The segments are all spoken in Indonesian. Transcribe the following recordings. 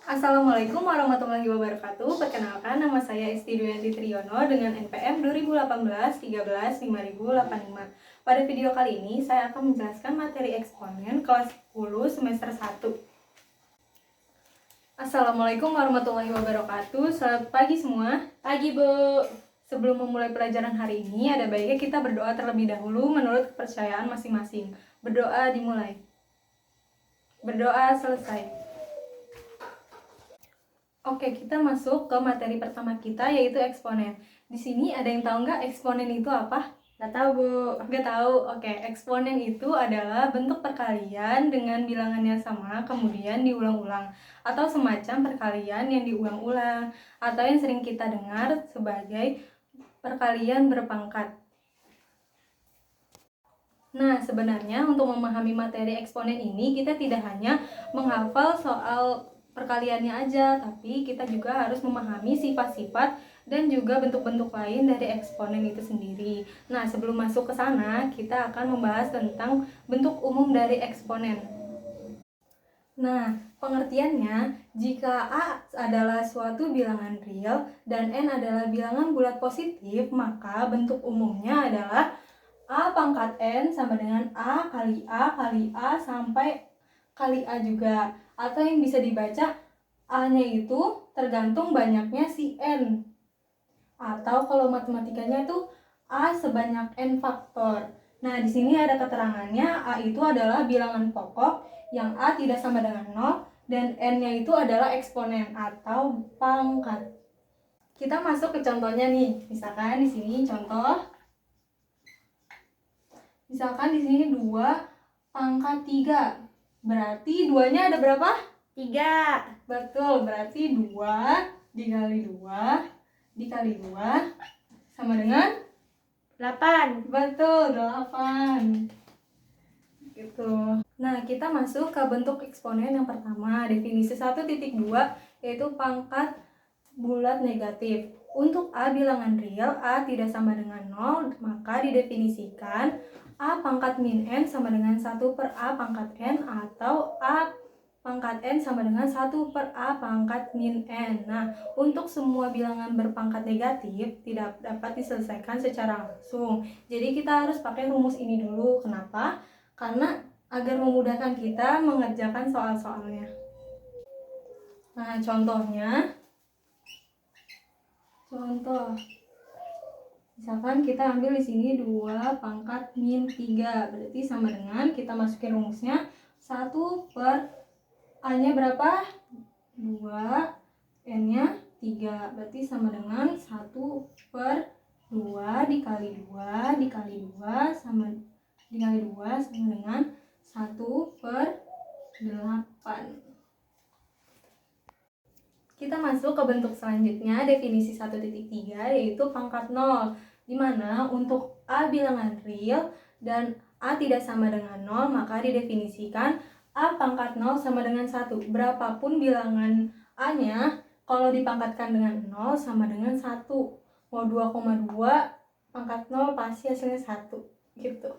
Assalamualaikum warahmatullahi wabarakatuh. Perkenalkan, nama saya Esti Duyanti Triyono dengan NPM 2018 13 5085. Pada video kali ini saya akan menjelaskan materi eksponen kelas 10 semester 1. Assalamualaikum warahmatullahi wabarakatuh. Selamat pagi semua. Pagi, Bu. Sebelum memulai pelajaran hari ini, ada baiknya kita berdoa terlebih dahulu menurut kepercayaan masing-masing. Berdoa dimulai. Berdoa selesai. Oke, kita masuk ke materi pertama kita, yaitu eksponen. Di sini ada yang tahu nggak eksponen itu apa? Nggak tahu, Bu. Nggak tahu? Oke, eksponen itu adalah bentuk perkalian dengan bilangan yang sama, kemudian diulang-ulang. Atau semacam perkalian yang diulang-ulang. Atau yang sering kita dengar sebagai perkalian berpangkat. Nah, sebenarnya untuk memahami materi eksponen ini, kita tidak hanya menghafal soal perkaliannya aja, tapi kita juga harus memahami sifat-sifat dan juga bentuk-bentuk lain dari eksponen itu sendiri. Nah, sebelum masuk ke sana, kita akan membahas tentang bentuk umum dari eksponen. Nah, pengertiannya, jika A adalah suatu bilangan real dan N adalah bilangan bulat positif, maka bentuk umumnya adalah A pangkat N sama dengan A kali A sampai kali A juga. Atau yang bisa dibaca, A-nya itu tergantung banyaknya si N. Atau kalau matematikanya itu A sebanyak N faktor. Nah, di sini ada keterangannya, A itu adalah bilangan pokok yang A tidak sama dengan 0 dan N-nya itu adalah eksponen atau pangkat. Kita masuk ke contohnya nih. Misalkan di sini contoh. Misalkan di sini 2 pangkat 3. Berarti 2-nya ada berapa? 3. Betul, berarti 2 dikali 2 dikali 2 sama dengan 8. betul, 8. Gitu. Nah, kita masuk ke bentuk eksponen yang pertama. Definisi 1.2 yaitu pangkat bulat negatif. Untuk A bilangan real, A tidak sama dengan 0, maka didefinisikan A pangkat min N sama dengan 1 per A pangkat N atau A pangkat N sama dengan 1 per A pangkat min N. Nah, untuk semua bilangan berpangkat negatif tidak dapat diselesaikan secara langsung. Jadi kita harus pakai rumus ini dulu. Kenapa? Karena agar memudahkan kita mengerjakan soal-soalnya. Nah, contohnya, misalkan kita ambil di sini 2 pangkat min 3, berarti sama dengan kita masukin rumusnya 1 per A-nya berapa? 2, N-nya 3, berarti sama dengan 1 per 2 dikali 2 dikali 2 sama dengan 1 per 8. Kita masuk ke bentuk selanjutnya, definisi 1.3 yaitu pangkat 0, dimana untuk A bilangan real dan A tidak sama dengan 0, maka didefinisikan A pangkat 0 sama dengan 1. Berapapun bilangan A-nya, kalau dipangkatkan dengan 0 sama dengan 1. Mau 2,2 pangkat 0 pasti hasilnya 1. Gitu.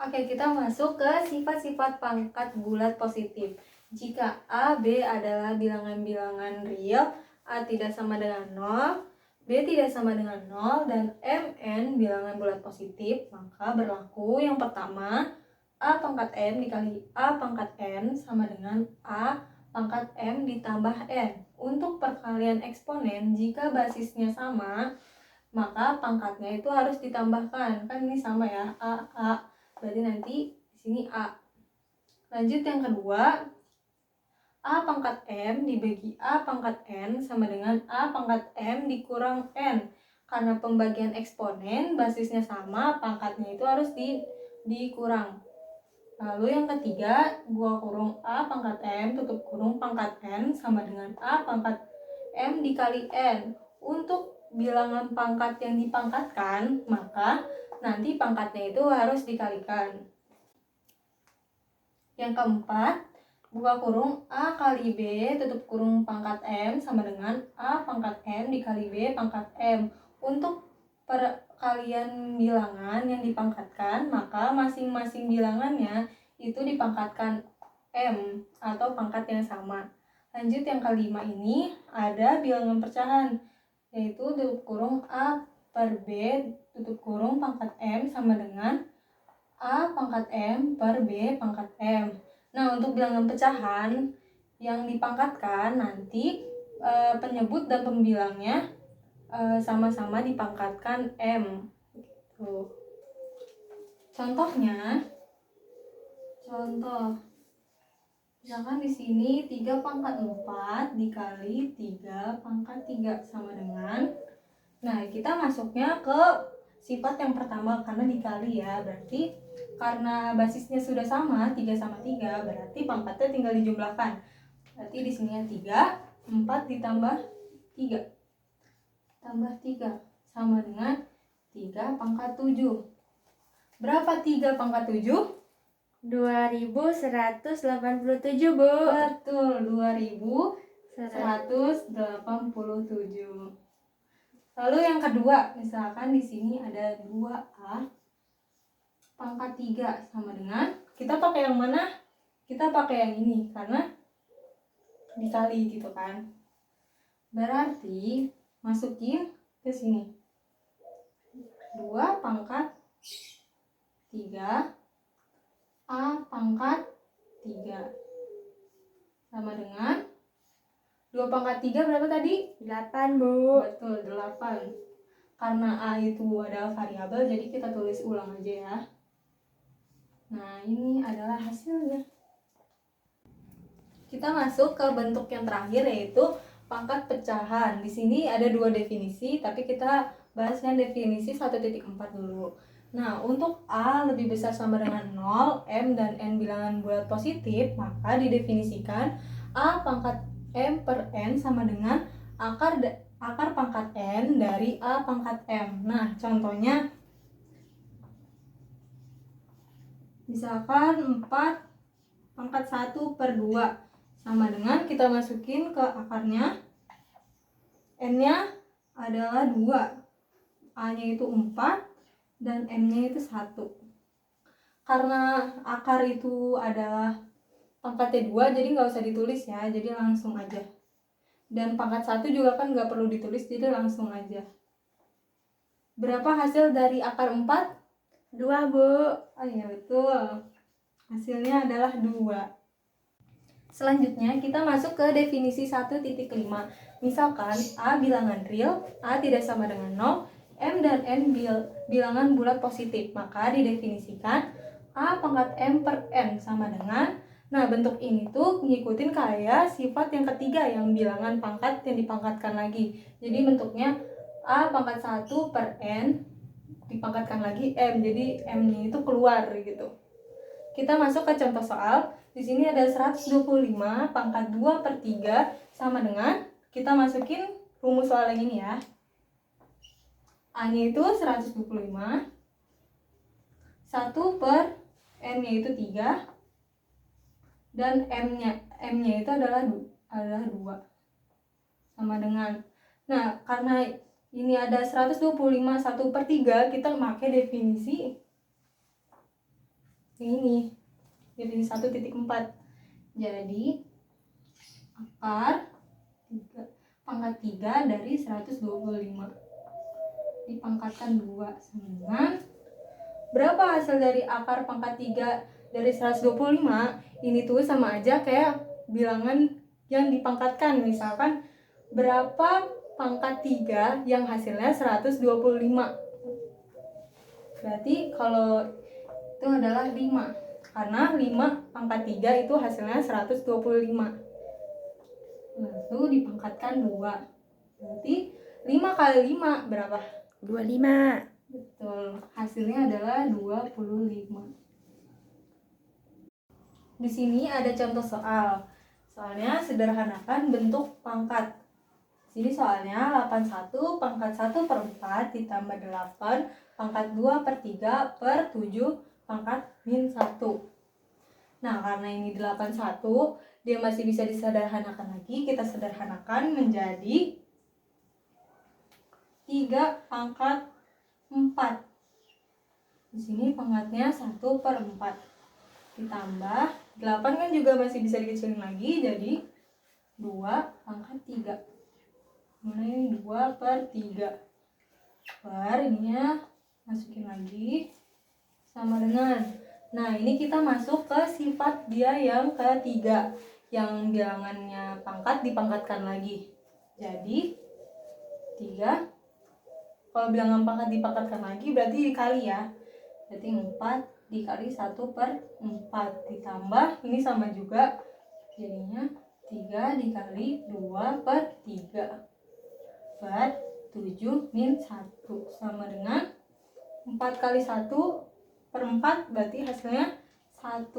Oke, kita masuk ke sifat-sifat pangkat bulat positif. Jika A, B adalah bilangan-bilangan real, A tidak sama dengan 0, B tidak sama dengan 0, dan Mn bilangan bulat positif, maka berlaku yang pertama, A pangkat M dikali A pangkat N sama dengan A pangkat M ditambah N. Untuk perkalian eksponen, jika basisnya sama, maka pangkatnya itu harus ditambahkan. Kan ini sama ya, A. Berarti nanti di sini A. Lanjut yang kedua, A pangkat M dibagi A pangkat N sama dengan A pangkat M dikurang N. Karena pembagian eksponen basisnya sama, pangkatnya itu harus dikurang. Lalu yang ketiga, 2 kurung A pangkat M tutup kurung pangkat N sama dengan A pangkat M dikali N. Untuk bilangan pangkat yang dipangkatkan, maka nanti pangkatnya itu harus dikalikan. Yang keempat, buka kurung A kali B tutup kurung pangkat M sama dengan A pangkat M dikali B pangkat M. Untuk perkalian bilangan yang dipangkatkan, maka masing-masing bilangannya itu dipangkatkan M atau pangkat yang sama. Lanjut yang kelima ini ada bilangan pecahan, yaitu tutup kurung A per B tutup kurung pangkat M sama dengan A pangkat M per B pangkat M. Nah, untuk bilangan pecahan yang dipangkatkan nanti penyebut dan pembilangnya sama-sama dipangkatkan M. Tuh. Contohnya, misalkan di sini 3 pangkat 4 dikali 3 pangkat 3 sama dengan, nah kita masuknya ke sifat yang pertama karena dikali ya, berarti karena basisnya sudah sama 3 sama 3 berarti pangkatnya tinggal dijumlahkan. Berarti di sini 3, 4 ditambah 3 tambah 3 sama dengan 3 pangkat 7. Berapa 3 pangkat 7? 2187, Bu. Betul, 2187. Lalu yang kedua, misalkan di sini ada 2A pangkat 3 sama dengan, kita pakai yang mana? Kita pakai yang ini karena dikali gitu kan. Berarti masukin ke sini 2 pangkat 3 A pangkat 3 sama dengan 2 pangkat 3 berapa tadi? 8, Bu. Betul, 8. Karena A itu adalah variabel, jadi kita tulis ulang aja ya. Nah, ini adalah hasilnya. Kita masuk ke bentuk yang terakhir, yaitu pangkat pecahan. Di sini ada 2 definisi, tapi kita bahasnya definisi 1.4 dulu. Nah, untuk A lebih besar sama dengan 0, M dan N bilangan bulat positif, maka didefinisikan A pangkat M per N sama dengan akar pangkat N dari A pangkat M. Nah, contohnya misalkan 4 pangkat 1 per 2 sama dengan, kita masukin ke akarnya, N-nya adalah 2, A-nya itu 4, dan M-nya itu 1. Karena akar itu adalah pangkatnya 2, jadi nggak usah ditulis ya, jadi langsung aja. Dan pangkat 1 juga kan nggak perlu ditulis, jadi langsung aja. Berapa hasil dari akar 4? 2, Bu. Oh iya, betul. Hasilnya adalah 2. Selanjutnya kita masuk ke definisi 1.5. Misalkan A bilangan real, A tidak sama dengan 0, M dan N bilangan bulat positif, maka didefinisikan A pangkat M per N sama dengan, nah bentuk ini tuh ngikutin kayak sifat yang ketiga yang bilangan pangkat yang dipangkatkan lagi. Jadi bentuknya A pangkat 1 per N dipangkatkan lagi M, jadi M-nya itu keluar gitu. Kita masuk ke contoh soal. Di sini ada 125 pangkat 2 per 3 sama dengan, kita masukin rumus soal yang ini ya. A-nya itu 125, 1 per N-nya itu 3, dan M-nya itu adalah 2 sama dengan, nah karena ini ada 125 1 per 3, kita pakai definisi ini, definisi 1.4. Jadi akar pangkat 3 dari 125 dipangkatkan 2 sama dengan, berapa hasil dari akar pangkat 3 dari 125? Ini tuh sama aja kayak bilangan yang dipangkatkan. Misalkan berapa pangkat 3 yang hasilnya 125? Berarti kalau itu adalah 5, karena 5 pangkat 3 itu hasilnya 125. Lalu dipangkatkan 2, berarti 5 kali 5 berapa? 25. Betul, hasilnya adalah 25. Di sini ada contoh soal. Soalnya sederhanakan bentuk pangkat. Jadi soalnya 81 pangkat 1 per 4 ditambah 8 pangkat 2 per 3 per 7 pangkat min 1. Nah, karena ini 81, dia masih bisa disederhanakan lagi. Kita sederhanakan menjadi 3 pangkat 4. Di sini pangkatnya 1 per 4 ditambah 8 kan juga masih bisa dikecilin lagi, jadi 2 pangkat 3. Mana ini 2 per 3 per ininya masukin lagi sama dengan, nah ini kita masuk ke sifat dia yang ketiga, yang bilangannya pangkat dipangkatkan lagi, jadi 3. Kalau bilangan pangkat dipangkatkan lagi berarti dikali ya, berarti 4 dikali 1 per 4 ditambah ini sama juga, jadinya 3 dikali 2 per 3 per 7 min 1 sama dengan 4 kali 1 per 4 berarti hasilnya 1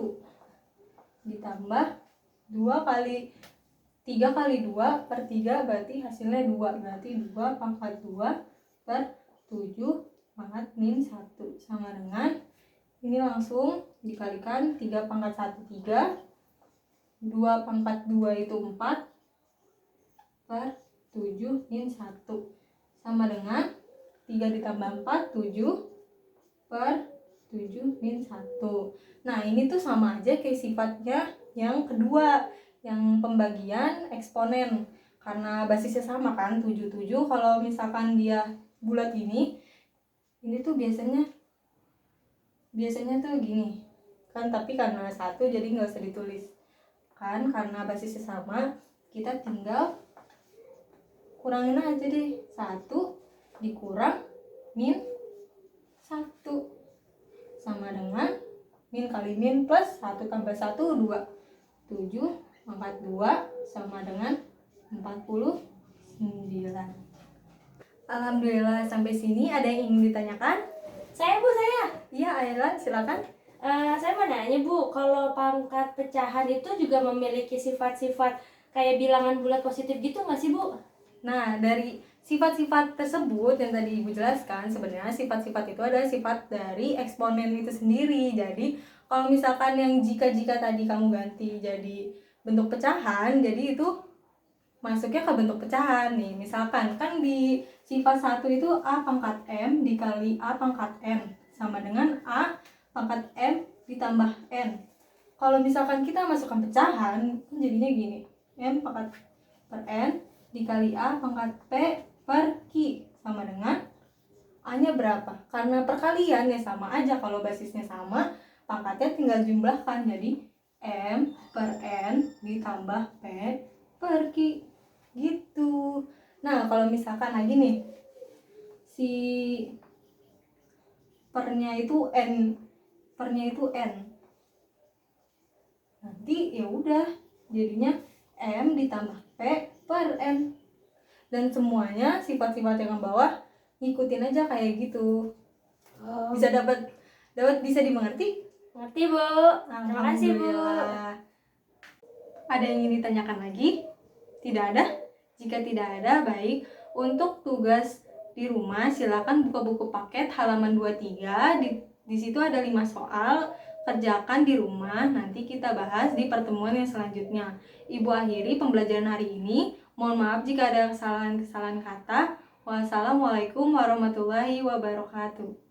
ditambah 2 kali 3 kali 2 per 3 berarti hasilnya 2, berarti 2 pangkat 2 per 7 pangkat min 1 sama dengan ini langsung dikalikan 3 pangkat 1 3, 2 pangkat 2 itu 4 per 7 min 1 sama dengan 3 ditambah 4 7 per 7 min 1. Nah ini tuh sama aja kayak sifatnya yang kedua, yang pembagian eksponen, karena basisnya sama kan 7 7. Kalau misalkan dia bulat ini tuh biasanya tuh gini kan, tapi karena 1 jadi nggak usah ditulis kan, karena basisnya sama kita tinggal kurangin aja deh, 1 dikurang min 1 sama dengan min kali min plus 1 tambah 1 2, 7 pangkat 2 sama dengan 49. Alhamdulillah sampai sini ada yang ingin ditanyakan? Saya Bu, saya. Iya Aylan, silakan. Saya mau nanya Bu, kalau pangkat pecahan itu juga memiliki sifat-sifat kayak bilangan bulat positif gitu nggak sih Bu? Nah, dari sifat-sifat tersebut yang tadi Ibu jelaskan, sebenarnya sifat-sifat itu adalah sifat dari eksponen itu sendiri. Jadi, kalau misalkan yang jika-jika tadi kamu ganti jadi bentuk pecahan, jadi itu masuknya ke bentuk pecahan nih. Misalkan kan di sifat 1 itu A pangkat M dikali A pangkat N sama dengan A pangkat M ditambah N. Kalau misalkan kita masukkan pecahan, jadinya gini, M pangkat per N dikali A pangkat P per Q sama dengan A-nya berapa? Karena perkalian ya sama aja, kalau basisnya sama, pangkatnya tinggal jumlahkan, jadi M per N ditambah P per Q gitu. Nah kalau misalkan lagi nih, si pernya itu N, nanti ya udah jadinya M ditambah P per N, dan semuanya sifat-sifat yang bawah ngikutin aja kayak gitu. Bisa dapat bisa dimengerti? Ngerti Bu. Terima kasih Bu. Alhamdulillah. Ada yang ingin ditanyakan lagi? Tidak ada? Jika tidak ada, baik. Untuk tugas di rumah silakan buka buku paket halaman 23. Di situ ada 5 soal. Kerjakan di rumah, nanti kita bahas di pertemuan yang selanjutnya. Ibu akhiri pembelajaran hari ini. Mohon maaf jika ada kesalahan-kesalahan kata. Wassalamualaikum warahmatullahi wabarakatuh.